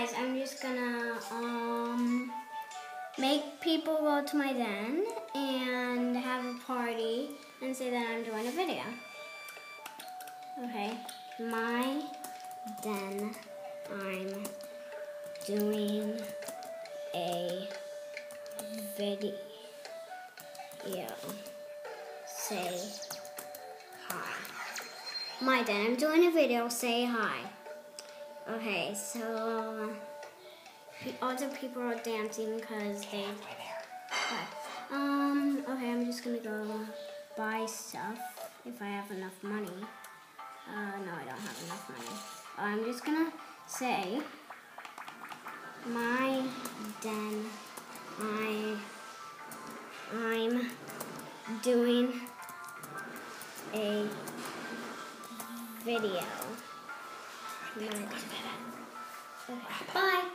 guys, I'm just gonna make people go to my den and have a party and say that I'm doing a video. Okay, my den, I'm doing a video. Say hi. My den, I'm doing a video, say hi. Okay, so other people are dancing because they. Okay, I'm just gonna go buy stuff if I have enough money. No, I don't have enough money. I'm just gonna say my den. I'm doing a video. Okay, bye.